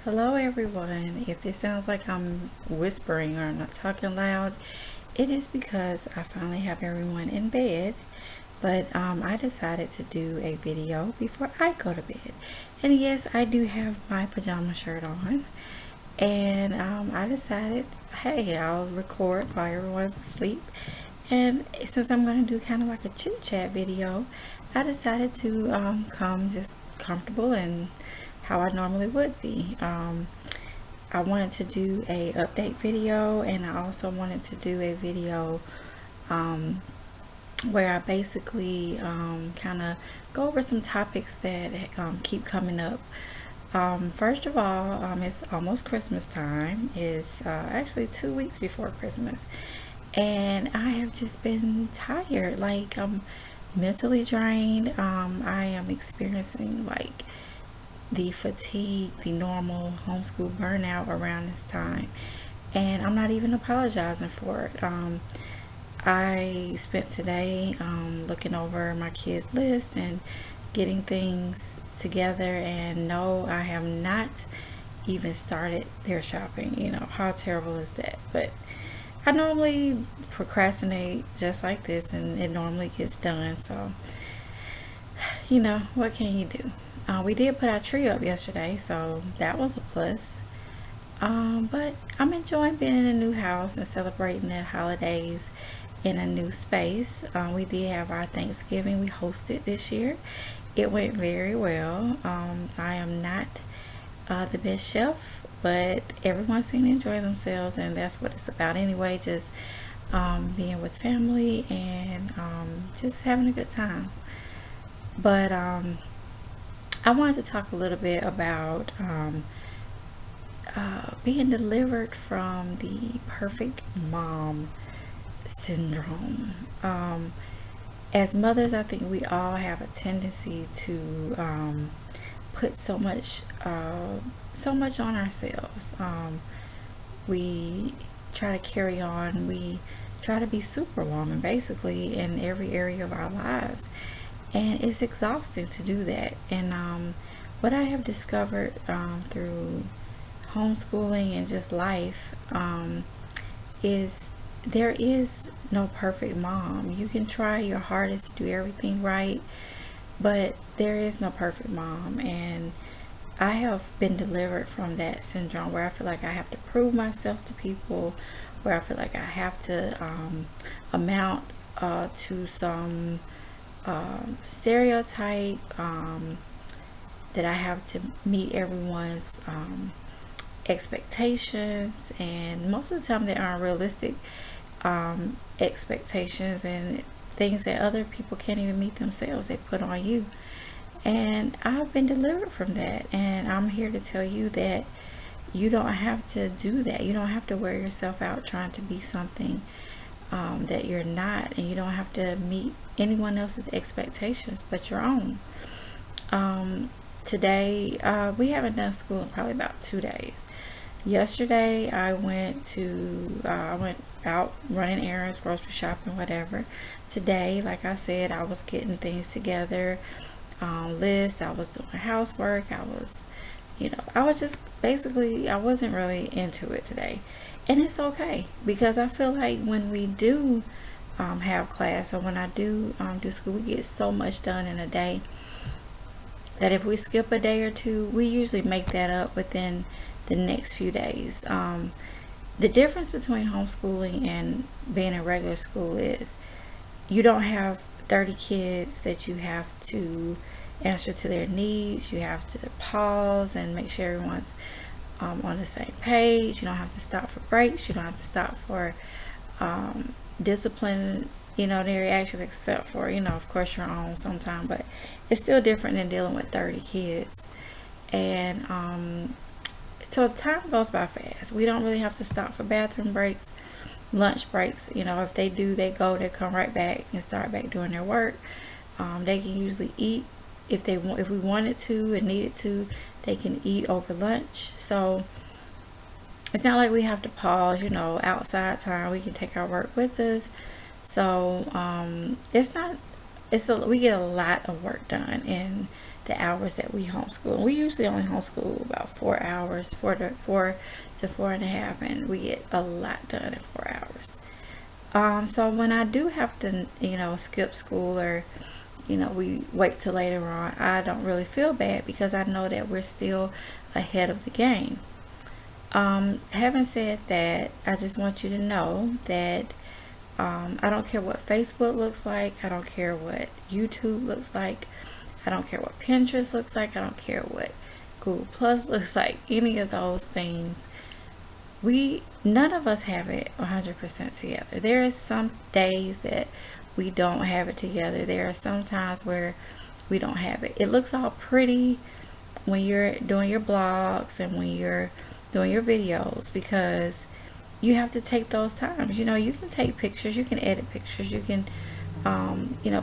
Hello everyone. If it sounds like I'm whispering or not talking loud, it is because I finally have everyone in bed. But I decided to do a video before I go to bed. And yes, I do have my pajama shirt on. And I decided, hey, I'll record while everyone's asleep. And since I'm going to do kind of like a chit chat video, I decided to come just comfortable and how I normally would be. I wanted to do a update video, and I also wanted to do a video where I basically kind of go over some topics that keep coming up. First of all, it's almost Christmas time. It's actually 2 weeks before Christmas, and I have just been tired. Like, I'm mentally drained. I am experiencing like the fatigue, the normal homeschool burnout around this time, and I'm not even apologizing for it. I spent today looking over my kids' list and getting things together, and no, I have not even started their shopping. How terrible is that? But I normally procrastinate just like this, and it normally gets done. So, what can you do? We did put our tree up yesterday, so that was a plus. But I'm enjoying being in a new house and celebrating the holidays in a new space. We did have our Thanksgiving. We hosted this year. It went very well. I am not the best chef, but everyone seemed to enjoy themselves, and that's what it's about anyway. Just being with family and just having a good time. But I wanted to talk a little bit about being delivered from the perfect mom syndrome. As mothers, I think we all have a tendency to put so much on ourselves. We try to carry on. We try to be superwoman, basically, in every area of our lives. And it's exhausting to do that. And what I have discovered through homeschooling and just life is there is no perfect mom. You can try your hardest to do everything right, but there is no perfect mom. And I have been delivered from that syndrome where I feel like I have to prove myself to people, where I feel like I have to amount to some stereotype, that I have to meet everyone's expectations, and most of the time they aren't realistic expectations, and things that other people can't even meet themselves, they put on you. And I've been delivered from that, and I'm here to tell you that you don't have to do that. You don't have to wear yourself out trying to be something that you're not, and you don't have to meet anyone else's expectations but your own. Today, we haven't done school in probably about 2 days. Yesterday, I went out running errands, grocery shopping, whatever. Today, like I said, I was getting things together, lists. I was doing housework. I was just basically, I wasn't really into it today. And it's okay, because I feel like when we do have class, or when I do school, we get so much done in a day that if we skip a day or two, we usually make that up within the next few days. The difference between homeschooling and being in regular school is you don't have 30 kids that you have to answer to their needs. You have to pause and make sure everyone's on the same page. You don't have to stop for breaks. You don't have to stop for discipline, their reactions, except for, of course, your own sometimes. But it's still different than dealing with 30 kids. And so time goes by fast. We don't really have to stop for bathroom breaks, lunch breaks. If they do, they come right back and start back doing their work. They can usually eat if we wanted to and needed to. They can eat over lunch. So it's not like we have to pause, outside time. We can take our work with us. So we get a lot of work done in the hours that we homeschool. We usually only homeschool about 4 hours, 4 to 4.5, and we get a lot done in 4 hours. So when I do have to, skip school, or, we wait till later on, I don't really feel bad because I know that we're still ahead of the game. Having said that, I just want you to know that I don't care what Facebook looks like. I don't care what YouTube looks like. I don't care what Pinterest looks like. I don't care what Google Plus looks like. Any of those things. None of us have it 100% together. There is some days that we don't have it together. There are some times where we don't have it. It looks all pretty when you're doing your blogs and when you're doing your videos, because you have to take those times. You can take pictures, you can edit pictures, you can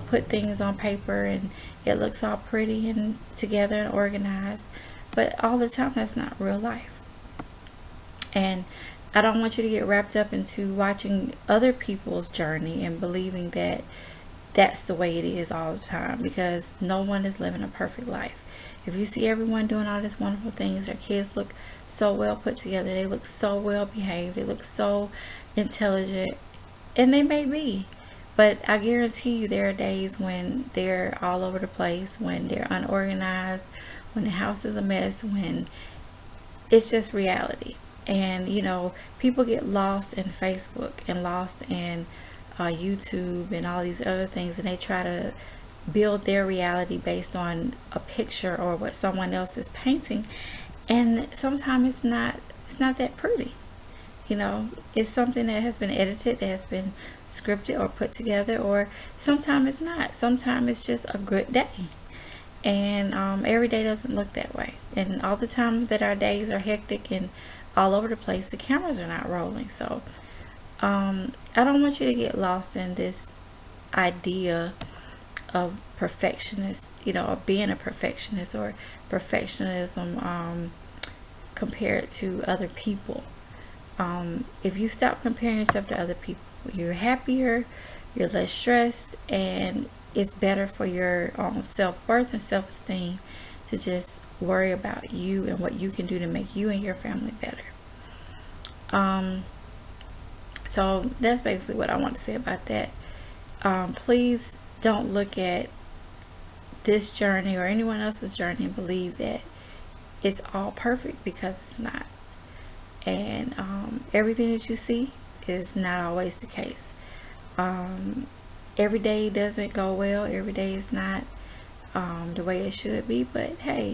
put things on paper and it looks all pretty and together and organized, but all the time that's not real life. And I don't want you to get wrapped up into watching other people's journey and believing that that's the way it is all the time, because no one is living a perfect life. If you see everyone doing all these wonderful things, their kids look so well put together, they look so well behaved, they look so intelligent, and they may be, but I guarantee you there are days when they're all over the place, when they're unorganized, when the house is a mess, when it's just reality. And people get lost in Facebook and lost in YouTube and all these other things, and they try to build their reality based on a picture or what someone else is painting, and sometimes it's not that pretty. It's something that has been edited, that has been scripted or put together, or sometimes it's not. Sometimes it's just a good day, and every day doesn't look that way. And all the time that our days are hectic and all over the place, the cameras are not rolling. So I don't want you to get lost in this idea of perfectionist, of being a perfectionist, or perfectionism compared to other people. If you stop comparing yourself to other people, you're happier, you're less stressed, and it's better for your self-worth and self-esteem to just worry about you and what you can do to make you and your family better. So that's basically what I want to say about that. Please don't look at this journey or anyone else's journey and believe that it's all perfect, because it's not. And everything that you see is not always the case. Every day doesn't go well. Every day is not the way it should be. But hey,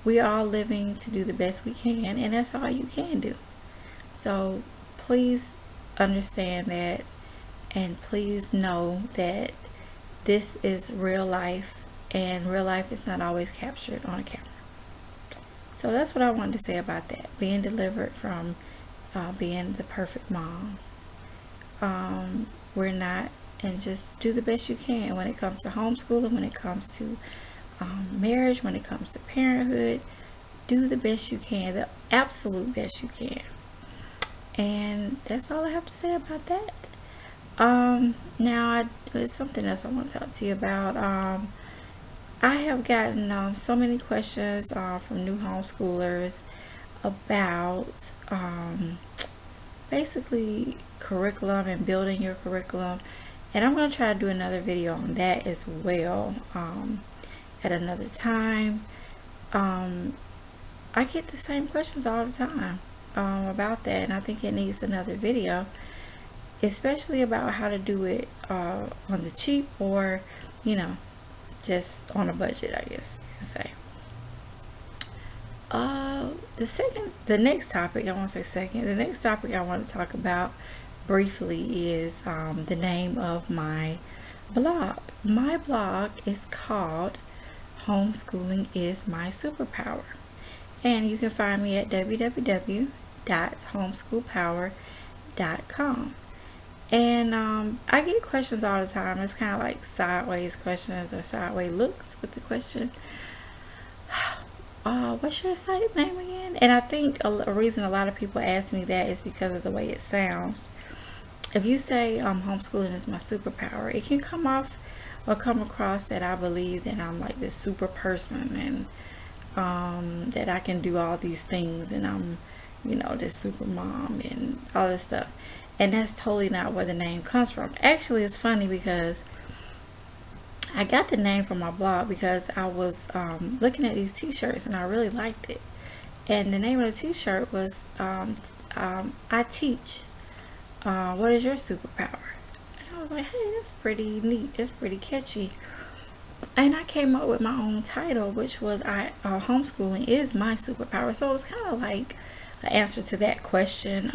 we are all living to do the best we can, and that's all you can do. So please understand that, and please know that this is real life, and real life is not always captured on a camera. So that's what I wanted to say about that, being delivered from being the perfect mom. We're not, and just do the best you can when it comes to homeschooling, when it comes to marriage, when it comes to parenthood. Do the best you can, the absolute best you can. And that's all I have to say about that. Now there's something else I want to talk to you about. I have gotten so many questions from new homeschoolers about basically curriculum and building your curriculum, and I'm going to try to do another video on that as well at another time. I get the same questions all the time about that, and I think it needs another video, especially about how to do it on the cheap, or just on a budget, I guess you could say. The next topic I want to talk about briefly is the name of my blog. My blog is called Homeschooling is My Superpower, and you can find me at www.homeschoolpower.com. And I get questions all the time. It's kind of like sideways questions or sideways looks with the question, what's your site name again? And I think a reason a lot of people ask me that is because of the way it sounds. If you say homeschooling is my superpower, it can come off or come across that I believe that I'm like this super person, and that I can do all these things, and I'm, this super mom and all this stuff. And that's totally not where the name comes from. Actually, it's funny because I got the name from my blog because I was looking at these t-shirts and I really liked it. And the name of the t-shirt was I teach. What is your superpower? And I was like, hey, that's pretty neat. It's pretty catchy. And I came up with my own title, which was homeschooling is my superpower. So it was kind of like an answer to that question.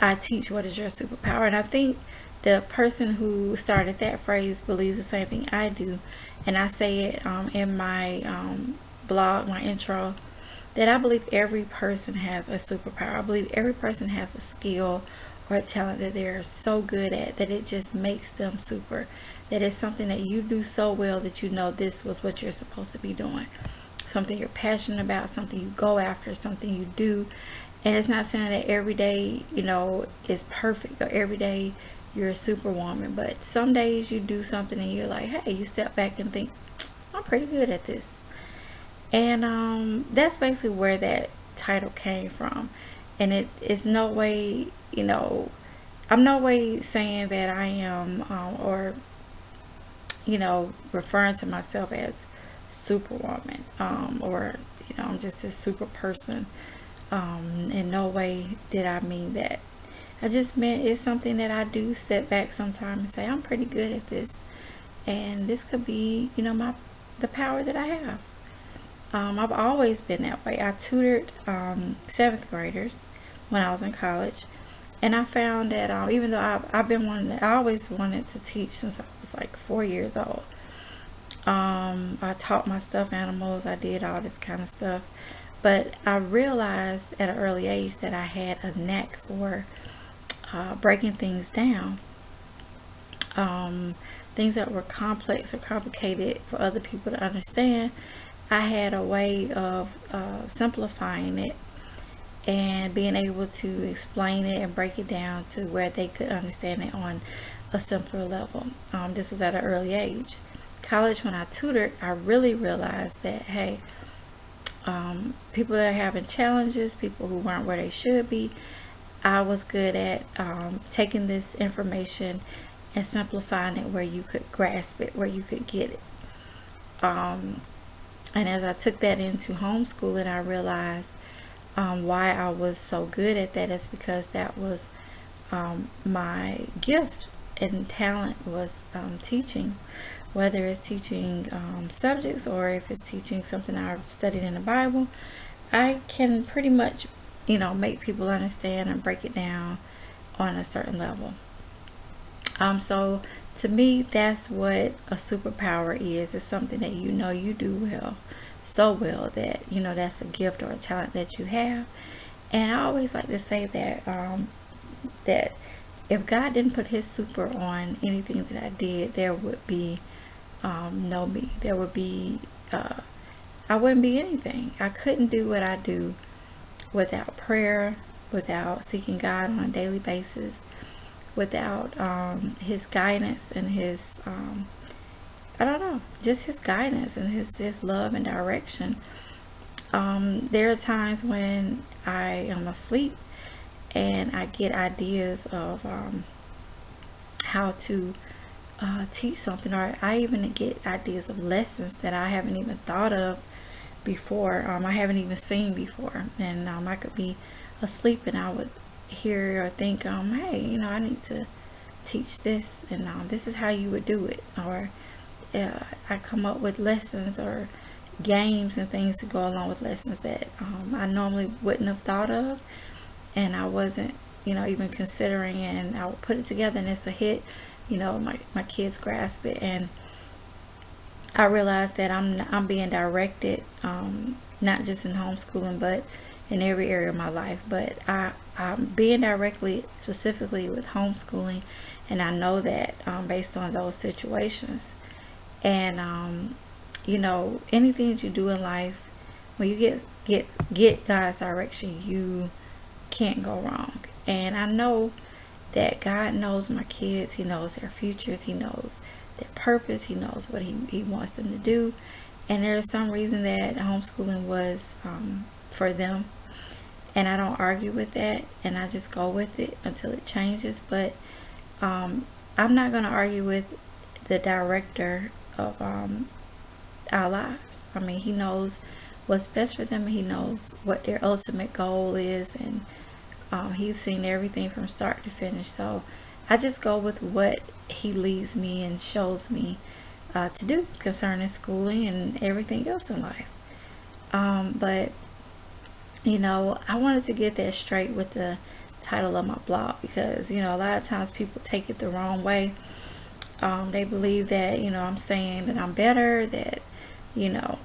I teach, what is your superpower? And I think the person who started that phrase believes the same thing I do. And I say it in my blog, my intro, that I believe every person has a superpower. I believe every person has a skill or a talent that they're so good at that it just makes them super. That it's something that you do so well that you know this was what you're supposed to be doing. Something you're passionate about, something you go after, something you do. And it's not saying that every day, is perfect, or every day you're a superwoman. But some days you do something and you're like, hey, you step back and think, I'm pretty good at this. And that's basically where that title came from. And it is no way, I'm no way saying that I am or referring to myself as superwoman, or I'm just a super person. In no way did I mean that. I just meant it's something that I do sit back sometime and say, I'm pretty good at this, and this could be the power that I have. I've always been that way. I tutored 7th graders when I was in college, and I found that even though I always wanted to teach since I was like 4 years old. I taught my stuffed animals. I did all this kind of stuff. But I realized at an early age that I had a knack for breaking things down. Things that were complex or complicated for other people to understand. I had a way of simplifying it and being able to explain it and break it down to where they could understand it on a simpler level. This was at an early age. College, when I tutored, I really realized that, hey, people that are having challenges, people who weren't where they should be, I was good at taking this information and simplifying it where you could grasp it, where you could get it. And as I took that into homeschooling, I realized why I was so good at that is because that was my gift and talent was teaching. Whether it's teaching subjects or if it's teaching something I've studied in the Bible, I can pretty much, make people understand and break it down on a certain level. So to me, that's what a superpower is. It's something that you do well, so well that, that's a gift or a talent that you have. And I always like to say that, that if God didn't put his super on anything that I did, there would be no me. There would be I wouldn't be anything. I couldn't do what I do without prayer, without seeking God on a daily basis, without his guidance and his just his guidance and his love and direction. There are times when I am asleep and I get ideas of how to teach something, or I even get ideas of lessons that I haven't even thought of before, I haven't even seen before, and I could be asleep and I would hear or think, hey, I need to teach this, and this is how you would do it, or I come up with lessons or games and things to go along with lessons that I normally wouldn't have thought of, and I wasn't even considering, and I would put it together and it's a hit. My kids grasp it, and I realized that I'm being directed, not just in homeschooling, but in every area of my life. But I'm being directly, specifically with homeschooling, and I know that based on those situations. And anything that you do in life, when you get God's direction, you can't go wrong. And I know that God knows my kids. He knows their futures. He knows their purpose. He knows what he wants them to do. And there's some reason that homeschooling was for them. And I don't argue with that. And I just go with it until it changes. But I'm not going to argue with the director of our lives. I mean, he knows what's best for them. And he knows what their ultimate goal is. And he's seen everything from start to finish. So I just go with what he leads me and shows me to do concerning schooling and everything else in life. But you know, I wanted to get that straight with the title of my blog, because, you know, a lot of times people take it the wrong way. They believe that, you know, I'm saying that I'm better, that, you know,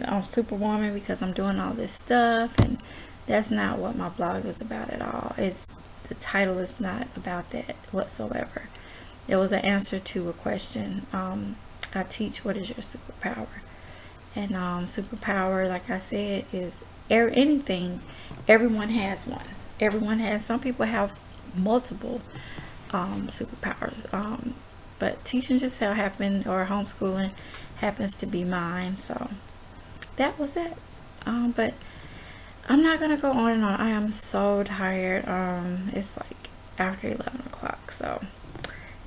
I'm superwoman because I'm doing all this stuff, and that's not what my blog is about at all. The title is not about that whatsoever. It was an answer to a question. I teach what is your superpower, and superpower, like I said, is anything. Everyone has one. Everyone has. Some people have multiple superpowers. But teaching just how happened, or homeschooling happens to be mine. So that was that. But I'm not gonna go on and on. I am so tired. It's like after 11 o'clock. So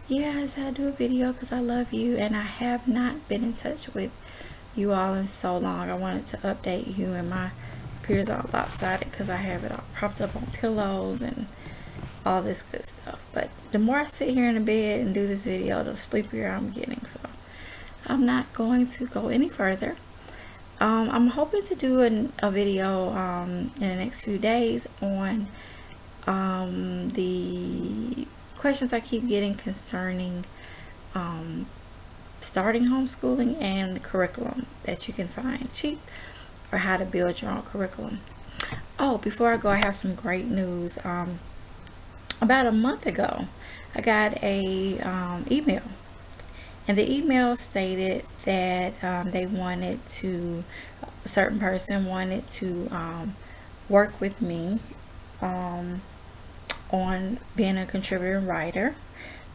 yeah, I just had to do a video because I love you, and I have not been in touch with you all in so long. I wanted to update you, and my computer's all lopsided because I have it all propped up on pillows and all this good stuff. But the more I sit here in the bed and do this video, the sleepier I'm getting. So I'm not going to go any further. I'm hoping to do a video in the next few days on the questions I keep getting concerning starting homeschooling and the curriculum that you can find cheap, or how to build your own curriculum. Oh, before I go, I have some great news. About a month ago, I got a email, and the email stated that a certain person wanted to work with me on being a contributing writer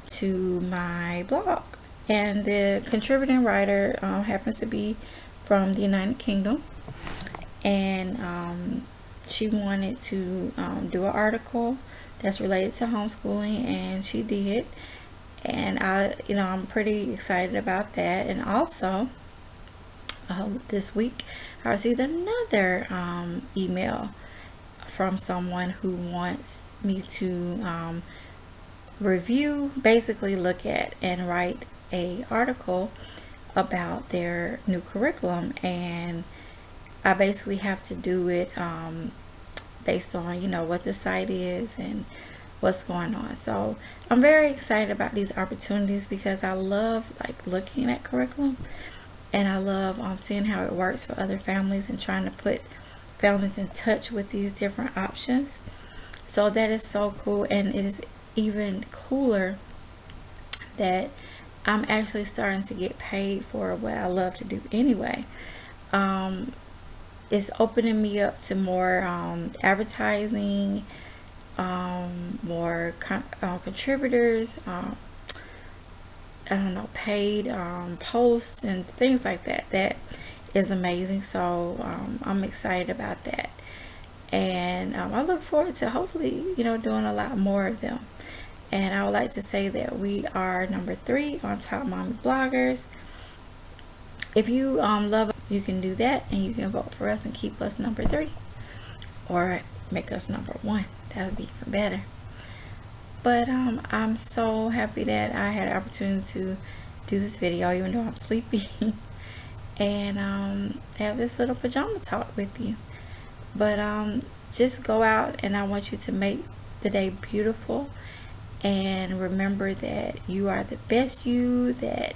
to my blog. And the contributing writer happens to be from the United Kingdom, and she wanted to do an article that's related to homeschooling, and she did. And I'm pretty excited about that. And also this week I received another email from someone who wants me to review, basically look at and write a article about their new curriculum. And I basically have to do it based on what the site is and what's going on. So I'm very excited about these opportunities, because I love looking at curriculum, and I love seeing how it works for other families and trying to put families in touch with these different options. So that is so cool. And it is even cooler that I'm actually starting to get paid for what I love to do anyway. It's opening me up to more advertising, more contributors, paid posts and things like that. That is amazing. So I'm excited about that, and I look forward to hopefully doing a lot more of them. And I would like to say that we are number 3 on Top Mommy Bloggers. If you love, you can do that, and you can vote for us and keep us number 3, or make us number 1. That would be even better. But I'm so happy that I had an opportunity to do this video, even though I'm sleepy, and have this little pajama talk with you. But just go out, and I want you to make the day beautiful, and remember that you are the best you that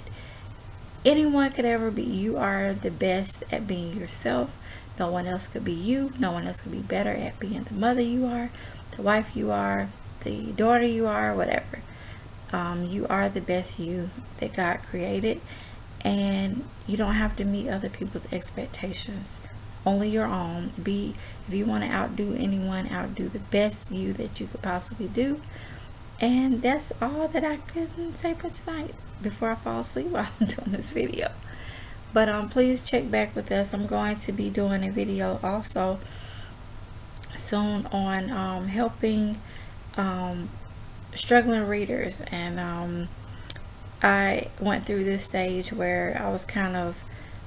anyone could ever be. You are the best at being yourself. No one else could be you. No one else could be better at being the mother you are, the wife you are, the daughter you are, whatever. You are the best you that God created, and you don't have to meet other people's expectations, only your own. If you want to outdo anyone, outdo the best you that you could possibly do, And that's all that I can say for tonight before I fall asleep while I'm doing this video. But please check back with us. I'm going to be doing a video also soon on helping struggling readers. And I went through this stage where I was kind of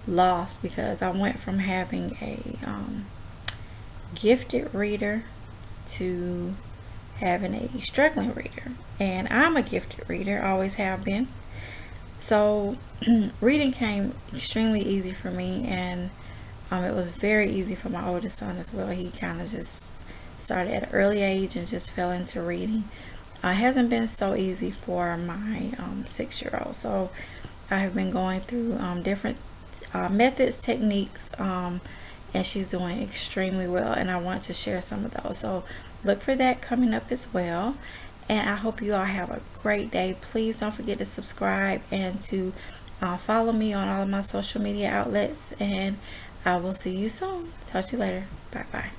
lost because I went from having a gifted reader to having a struggling reader. And I'm a gifted reader, always have been. So reading came extremely easy for me, and it was very easy for my oldest son as well. He kind of just started at an early age and just fell into reading. It hasn't been so easy for my 6-year-old. So I have been going through different methods, techniques, and she's doing extremely well, and I want to share some of those. So look for that coming up as well. And I hope you all have a great day. Please don't forget to subscribe and to follow me on all of my social media outlets. And I will see you soon. Talk to you later. Bye bye.